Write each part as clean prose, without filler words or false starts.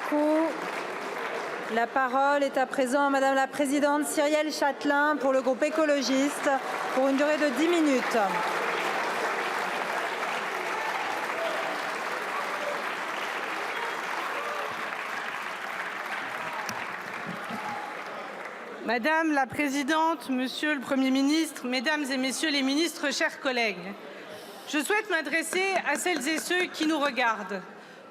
beaucoup. La parole est à présent à Madame la Présidente Cyrielle Châtelain pour le groupe écologiste pour une durée de 10 minutes. Madame la Présidente, Monsieur le Premier ministre, Mesdames et Messieurs les ministres, chers collègues, je souhaite m'adresser à celles et ceux qui nous regardent.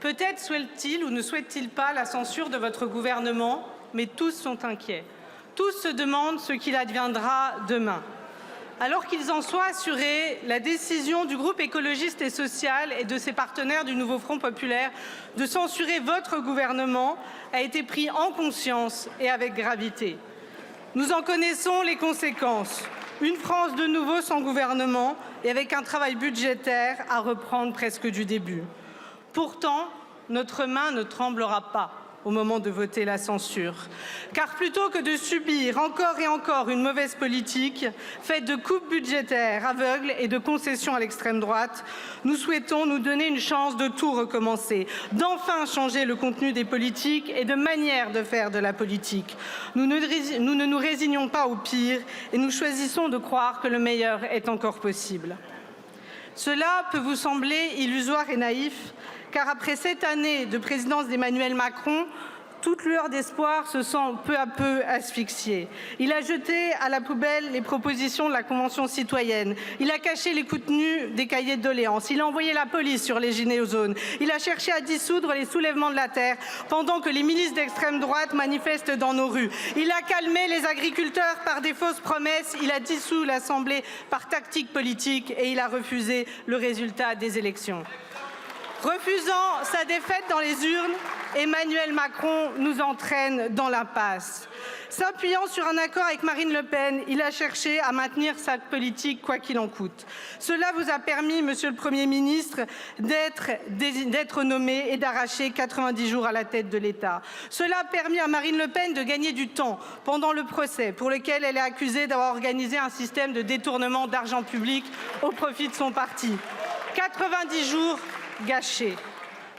Peut-être souhaitent-ils ou ne souhaitent-ils pas la censure de votre gouvernement, mais tous sont inquiets. Tous se demandent ce qu'il adviendra demain. Alors qu'ils en soient assurés, la décision du groupe écologiste et social et de ses partenaires du Nouveau Front populaire de censurer votre gouvernement a été prise en conscience et avec gravité. Nous en connaissons les conséquences. Une France de nouveau sans gouvernement et avec un travail budgétaire à reprendre presque du début. Pourtant, notre main ne tremblera pas au moment de voter la censure. Car plutôt que de subir encore et encore une mauvaise politique faite de coupes budgétaires aveugles et de concessions à l'extrême droite, nous souhaitons nous donner une chance de tout recommencer, d'enfin changer le contenu des politiques et de manière de faire de la politique. Nous ne nous résignons pas au pire et nous choisissons de croire que le meilleur est encore possible. Cela peut vous sembler illusoire et naïf, car après 7 années de présidence d'Emmanuel Macron, toute lueur d'espoir se sent peu à peu asphyxiée. Il a jeté à la poubelle les propositions de la Convention citoyenne. Il a caché les contenus des cahiers de doléances. Il a envoyé la police sur les gilets jaunes. Il a cherché à dissoudre les soulèvements de la terre pendant que les milices d'extrême droite manifestent dans nos rues. Il a calmé les agriculteurs par des fausses promesses. Il a dissous l'Assemblée par tactique politique et il a refusé le résultat des élections. Refusant sa défaite dans les urnes, Emmanuel Macron nous entraîne dans l'impasse. S'appuyant sur un accord avec Marine Le Pen, il a cherché à maintenir sa politique quoi qu'il en coûte. Cela vous a permis, Monsieur le Premier ministre, d'être nommé et d'arracher 90 jours à la tête de l'État. Cela a permis à Marine Le Pen de gagner du temps pendant le procès pour lequel elle est accusée d'avoir organisé un système de détournement d'argent public au profit de son parti. 90 jours gâchés.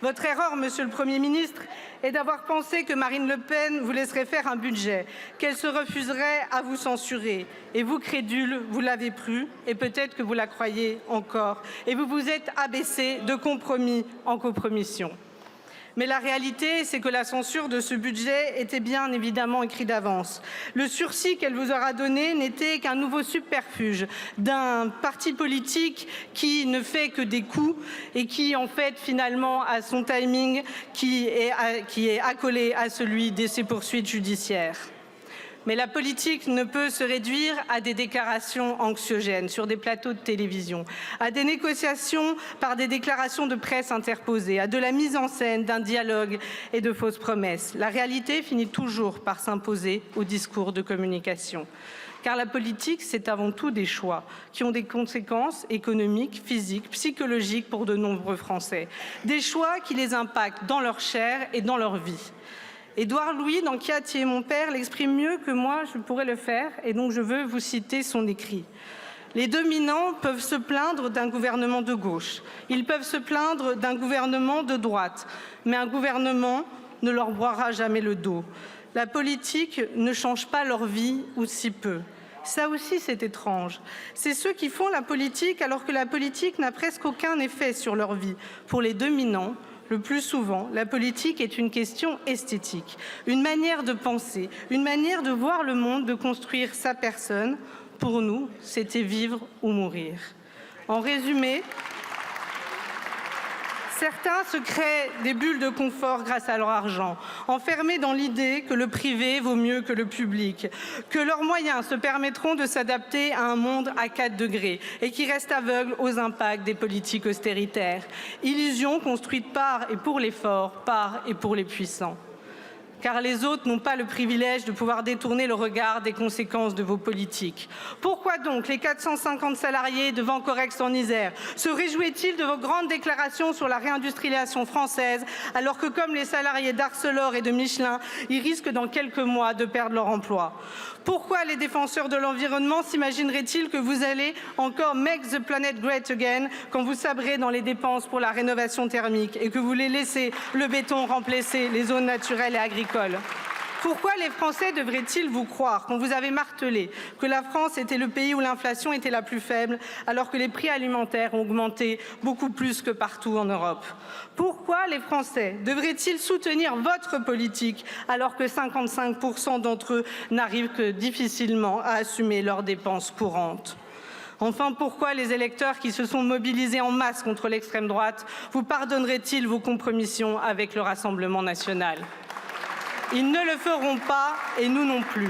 Votre erreur, Monsieur le Premier ministre, est d'avoir pensé que Marine Le Pen vous laisserait faire un budget, qu'elle se refuserait à vous censurer. Et vous, crédules, vous l'avez cru, et peut-être que vous la croyez encore. Et vous vous êtes abaissé de compromis en compromission. Mais la réalité, c'est que la censure de ce budget était bien évidemment écrite d'avance. Le sursis qu'elle vous aura donné n'était qu'un nouveau subterfuge d'un parti politique qui ne fait que des coups et qui, en fait, finalement, a son timing qui est accolé à celui de ses poursuites judiciaires. Mais la politique ne peut se réduire à des déclarations anxiogènes sur des plateaux de télévision, à des négociations par des déclarations de presse interposées, à de la mise en scène d'un dialogue et de fausses promesses. La réalité finit toujours par s'imposer au discours de communication. Car la politique, c'est avant tout des choix qui ont des conséquences économiques, physiques, psychologiques pour de nombreux Français. Des choix qui les impactent dans leur chair et dans leur vie. Édouard Louis, dans Qui a tué mon père, l'exprime mieux que moi, je pourrais le faire, et donc je veux vous citer son écrit. Les dominants peuvent se plaindre d'un gouvernement de gauche, ils peuvent se plaindre d'un gouvernement de droite, mais un gouvernement ne leur broiera jamais le dos. La politique ne change pas leur vie, ou si peu. Ça aussi, c'est étrange. C'est ceux qui font la politique alors que la politique n'a presque aucun effet sur leur vie. Pour les dominants, le plus souvent, la politique est une question esthétique, une manière de penser, une manière de voir le monde, de construire sa personne. Pour nous, c'était vivre ou mourir. En résumé, certains se créent des bulles de confort grâce à leur argent, enfermés dans l'idée que le privé vaut mieux que le public, que leurs moyens se permettront de s'adapter à un monde à 4 degrés et qui reste aveugle aux impacts des politiques austéritaires. Illusion construite par et pour les forts, par et pour les puissants. car les autres n'ont pas le privilège de pouvoir détourner le regard des conséquences de vos politiques. Pourquoi donc les 450 salariés de Vancorex en Isère se réjouissent-ils de vos grandes déclarations sur la réindustrialisation française, alors que comme les salariés d'Arcelor et de Michelin, ils risquent dans quelques mois de perdre leur emploi? Pourquoi les défenseurs de l'environnement s'imagineraient-ils que vous allez encore make the planet great again quand vous sabrez dans les dépenses pour la rénovation thermique et que vous voulez laisser le béton remplacer les zones naturelles et agricoles? Pourquoi les Français devraient-ils vous croire quand vous avez martelé que la France était le pays où l'inflation était la plus faible alors que les prix alimentaires ont augmenté beaucoup plus que partout en Europe? Pourquoi les Français devraient-ils soutenir votre politique alors que 55% d'entre eux n'arrivent que difficilement à assumer leurs dépenses courantes? Enfin, pourquoi les électeurs qui se sont mobilisés en masse contre l'extrême droite vous pardonneraient-ils vos compromissions avec le Rassemblement national? Ils ne le feront pas et nous non plus.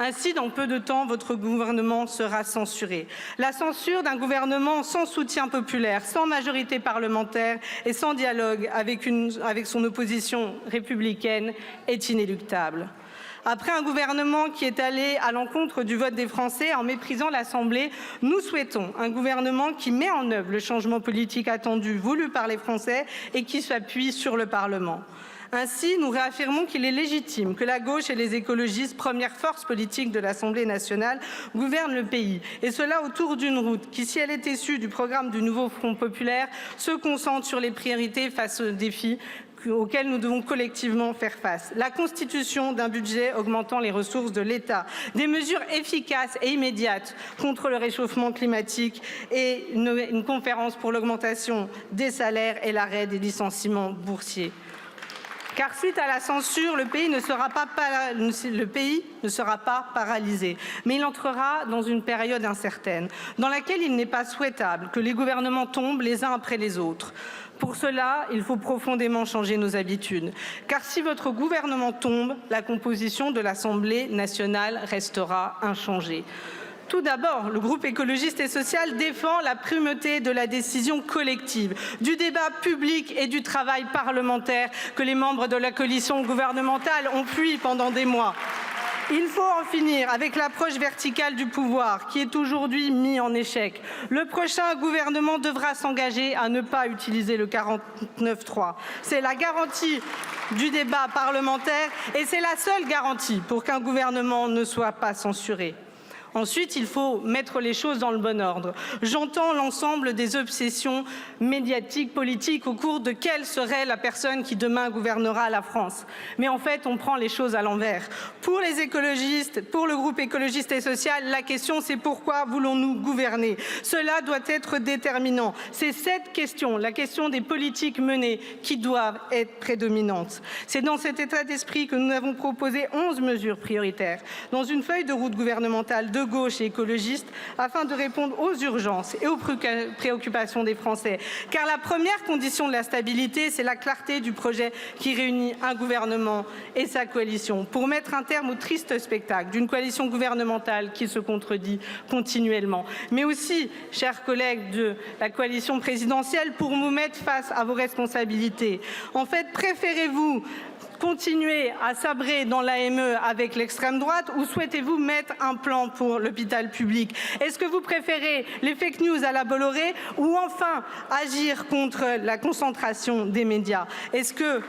Ainsi, dans peu de temps, votre gouvernement sera censuré. La censure d'un gouvernement sans soutien populaire, sans majorité parlementaire et sans dialogue avec son opposition républicaine est inéluctable. Après un gouvernement qui est allé à l'encontre du vote des Français en méprisant l'Assemblée, nous souhaitons un gouvernement qui met en œuvre le changement politique attendu, voulu par les Français et qui s'appuie sur le Parlement. Ainsi, nous réaffirmons qu'il est légitime que la gauche et les écologistes, première force politique de l'Assemblée nationale, gouvernent le pays. Et cela autour d'une route qui, si elle est issue du programme du nouveau Front populaire, se concentre sur les priorités face aux défis auxquels nous devons collectivement faire face. La constitution d'un budget augmentant les ressources de l'État, des mesures efficaces et immédiates contre le réchauffement climatique et une conférence pour l'augmentation des salaires et l'arrêt des licenciements boursiers. Car suite à la censure, le pays ne sera pas paralysé, mais il entrera dans une période incertaine, dans laquelle il n'est pas souhaitable que les gouvernements tombent les uns après les autres. Pour cela, il faut profondément changer nos habitudes. Car si votre gouvernement tombe, la composition de l'Assemblée nationale restera inchangée. Tout d'abord, le groupe écologiste et social défend la primauté de la décision collective, du débat public et du travail parlementaire que les membres de la coalition gouvernementale ont fui pendant des mois. Il faut en finir avec l'approche verticale du pouvoir qui est aujourd'hui mise en échec. Le prochain gouvernement devra s'engager à ne pas utiliser le 49.3. C'est la garantie du débat parlementaire et c'est la seule garantie pour qu'un gouvernement ne soit pas censuré. Ensuite, il faut mettre les choses dans le bon ordre. J'entends l'ensemble des obsessions médiatiques, politiques, au cours de quelle serait la personne qui demain gouvernera la France. Mais en fait, on prend les choses à l'envers. Pour les écologistes, pour le groupe écologiste et social, la question c'est pourquoi voulons-nous gouverner? Cela doit être déterminant. C'est cette question, la question des politiques menées, qui doivent être prédominantes. C'est dans cet état d'esprit que nous avons proposé 11 mesures prioritaires dans une feuille de route gouvernementale de gauche et écologiste afin de répondre aux urgences et aux préoccupations des Français. Car la première condition de la stabilité, c'est la clarté du projet qui réunit un gouvernement et sa coalition pour mettre un terme au triste spectacle d'une coalition gouvernementale qui se contredit continuellement. Mais aussi, chers collègues de la coalition présidentielle, pour vous mettre face à vos responsabilités. En fait, préférez-vous continuer à sabrer dans l'AME avec l'extrême droite ou souhaitez-vous mettre un plan pour l'hôpital public? Est-ce que vous préférez les fake news à la Bolloré ou enfin agir contre la concentration des médias? Est-ce que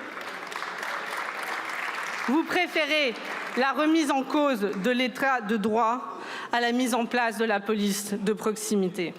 vous préférez la remise en cause de l'état de droit à la mise en place de la police de proximité?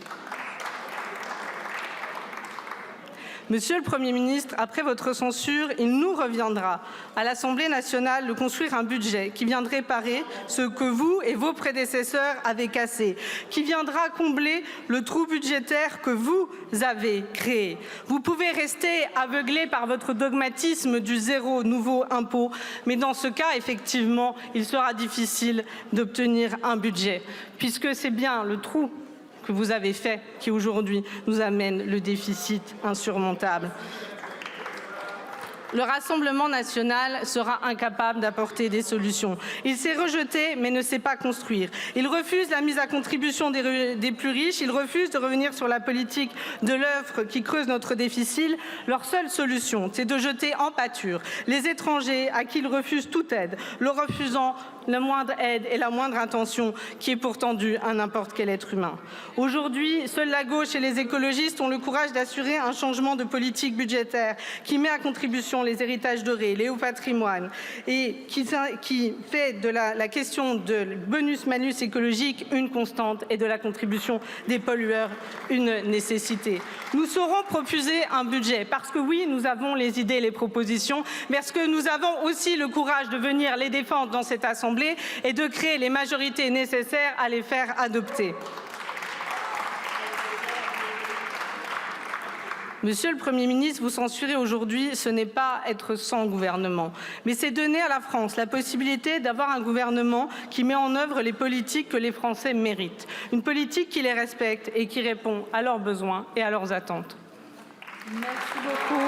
Monsieur le Premier ministre, après votre censure, il nous reviendra à l'Assemblée nationale de construire un budget qui viendrait réparer ce que vous et vos prédécesseurs avez cassé, qui viendra combler le trou budgétaire que vous avez créé. Vous pouvez rester aveuglé par votre dogmatisme du zéro nouveau impôt, mais dans ce cas, effectivement, il sera difficile d'obtenir un budget, puisque c'est bien le trou que vous avez fait qui aujourd'hui nous amène le déficit insurmontable. Le Rassemblement national sera incapable d'apporter des solutions. Il sait rejeter, mais ne sait pas construire. Il refuse la mise à contribution des plus riches. Il refuse de revenir sur la politique de l'œuvre qui creuse notre déficit. Leur seule solution, c'est de jeter en pâture les étrangers à qui ils refusent toute aide, leur refusant la moindre aide et la moindre intention qui est pourtant due à n'importe quel être humain. Aujourd'hui, seule la gauche et les écologistes ont le courage d'assurer un changement de politique budgétaire qui met à contribution les héritages dorés, les hauts patrimoines et qui fait de la question de bonus-malus écologique une constante et de la contribution des pollueurs une nécessité. Nous saurons proposer un budget parce que oui, nous avons les idées et les propositions, mais parce que nous avons aussi le courage de venir les défendre dans cette Assemblée et de créer les majorités nécessaires à les faire adopter. Monsieur le Premier ministre, vous censurez aujourd'hui, ce n'est pas être sans gouvernement, mais c'est donner à la France la possibilité d'avoir un gouvernement qui met en œuvre les politiques que les Français méritent. Une politique qui les respecte et qui répond à leurs besoins et à leurs attentes. Merci beaucoup.